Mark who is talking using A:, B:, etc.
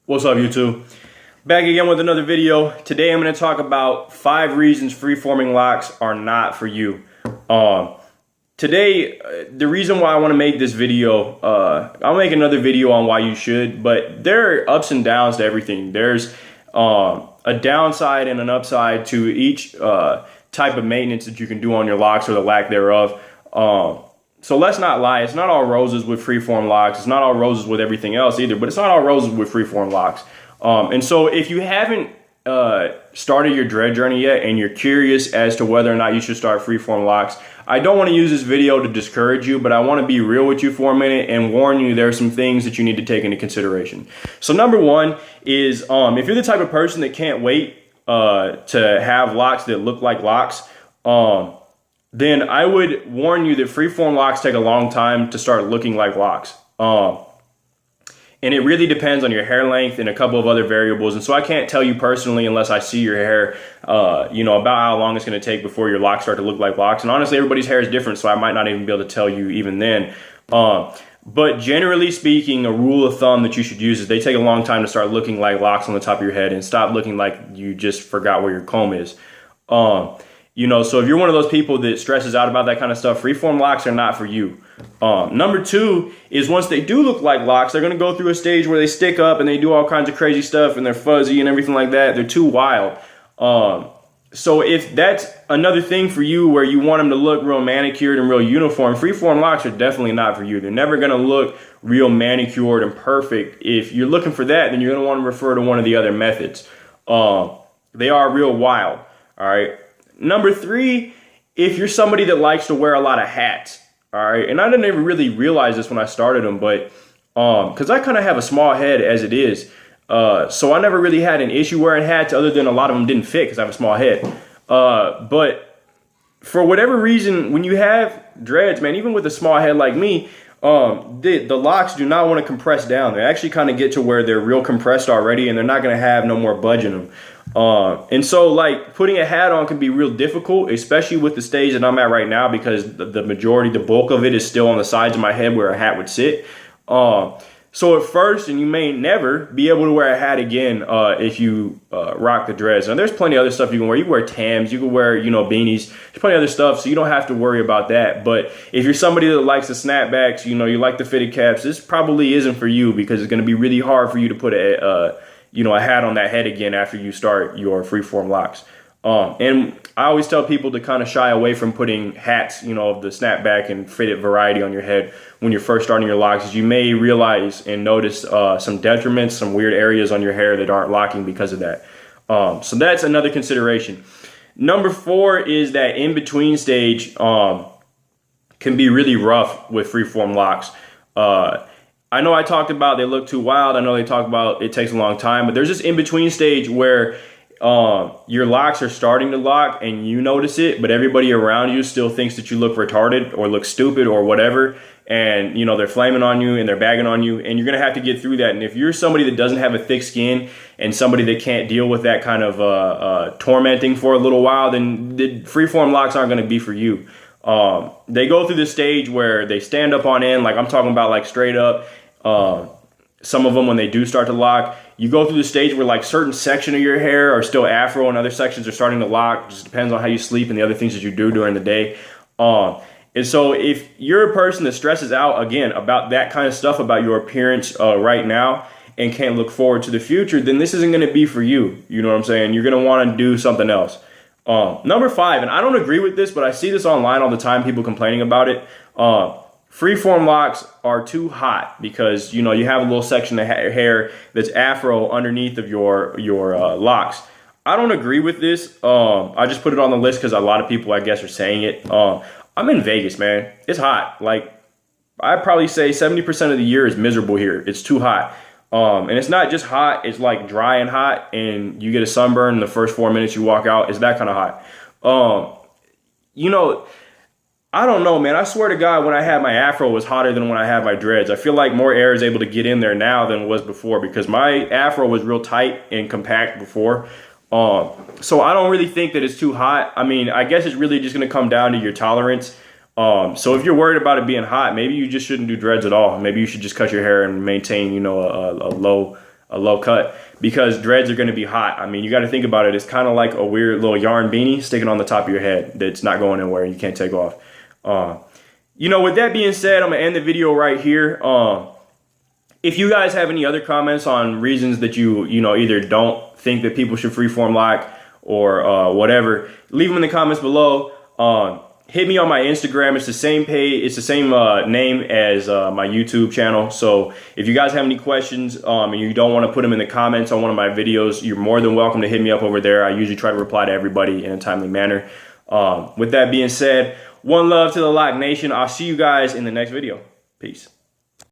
A: What's up, YouTube? Back again with another video. Today I'm going to talk about 5 reasons free-forming locks are not for you. Today, the reason why I want to make this video, I'll make another video on why you should, but there are ups and downs to everything. There's a downside and an upside to each type of maintenance that you can do on your locks or the lack thereof. So let's not lie. It's not all roses with freeform locks. It's not all roses with everything else either, but it's not all roses with freeform locks. And so if you haven't started your dread journey yet and you're curious as to whether or not you should start freeform locks, I don't want to use this video to discourage you, but I want to be real with you for a minute and warn you there are some things that you need to take into consideration. So number one is if you're the type of person that can't wait to have locks that look like locks, then I would warn you that freeform locks take a long time to start looking like locks. And it really depends on your hair length and a couple of other variables. And so I can't tell you personally unless I see your hair, about how long it's going to take before your locks start to look like locks. And honestly, everybody's hair is different, so I might not even be able to tell you even then. But generally speaking, a rule of thumb that you should use is they take a long time to start looking like locks on the top of your head and stop looking like you just forgot where your comb is. So if you're one of those people that stresses out about that kind of stuff, freeform locks are not for you. Number two is once they do look like locks, they're going to go through a stage where they stick up and they do all kinds of crazy stuff and they're fuzzy and everything like that. They're too wild. So if that's another thing for you where you want them to look real manicured and real uniform, freeform locks are definitely not for you. They're never going to look real manicured and perfect. If you're looking for that, then you're going to want to refer to one of the other methods. They are real wild. All right. Number three, if you're somebody that likes to wear a lot of hats, all right, and I didn't even really realize this when I started them, but because I kind of have a small head as it is, so I never really had an issue wearing hats other than a lot of them didn't fit because I have a small head. But for whatever reason, when you have dreads, man, even with a small head like me, the locks do not want to compress down. They actually kind of get to where they're real compressed already and they're not going to have no more budge in them. And so like putting a hat on can be real difficult, especially with the stage that I'm at right now, because the bulk of it is still on the sides of my head where a hat would sit. So at first, and you may never be able to wear a hat again if you rock the dreads. Now there's plenty of other stuff you can wear. You can wear Tams, you can wear, beanies. There's plenty of other stuff, so you don't have to worry about that. But if you're somebody that likes the snapbacks, you like the fitted caps, this probably isn't for you because it's going to be really hard for you to put a hat on that head again after you start your freeform locks. And I always tell people to kind of shy away from putting hats, of the snapback and fitted variety on your head when you're first starting your locks, as you may realize and notice some detriments, some weird areas on your hair that aren't locking because of that. So that's another consideration. Number 4 is that in-between stage can be really rough with freeform locks. I know I talked about they look too wild. I know they talk about it takes a long time, but there's this in-between stage where your locks are starting to lock and you notice it, but everybody around you still thinks that you look retarded or look stupid or whatever. And, they're flaming on you and they're bagging on you, and you're going to have to get through that. And if you're somebody that doesn't have a thick skin and somebody that can't deal with that kind of tormenting for a little while, then the freeform locks aren't going to be for you. They go through this stage where they stand up on end, like I'm talking about, like straight up. Some of them, when they do start to lock, you go through the stage where like certain section of your hair are still afro and other sections are starting to lock. It just depends on how you sleep and the other things that you do during the day. And so if you're a person that stresses out, again, about that kind of stuff, about your appearance right now and can't look forward to the future, then this isn't going to be for you. You know what I'm saying? You're going to want to do something else. Number 5, and I don't agree with this, but I see this online all the time, people complaining about it. Freeform locks are too hot because, you have a little section of hair that's afro underneath of your locks. I don't agree with this. I just put it on the list because a lot of people, I guess, are saying it. I'm in Vegas, man. It's hot. Like, I'd probably say 70% of the year is miserable here. It's too hot. And it's not just hot. It's like dry and hot, and you get a sunburn in the first 4 minutes you walk out. It's that kind of hot. I don't know, man. I swear to God, when I had my afro, it was hotter than when I had my dreads. I feel like more air is able to get in there now than it was before because my afro was real tight and compact before. So I don't really think that it's too hot. I mean, I guess it's really just going to come down to your tolerance. So if you're worried about it being hot, maybe you just shouldn't do dreads at all. Maybe you should just cut your hair and maintain, a low a low cut, because dreads are going to be hot. I mean, you got to think about it. It's kind of like a weird little yarn beanie sticking on the top of your head that's not going anywhere. You can't take off. You know, with that being said, I'm going to end the video right here. If you guys have any other comments on reasons that you either don't think that people should freeform lock or whatever, leave them in the comments below. Hit me on my Instagram. It's the same page. It's the same name as my YouTube channel. So if you guys have any questions and you don't want to put them in the comments on one of my videos, you're more than welcome to hit me up over there. I usually try to reply to everybody in a timely manner. With that being said, one love to the Loc Nation. I'll see you guys in the next video. Peace.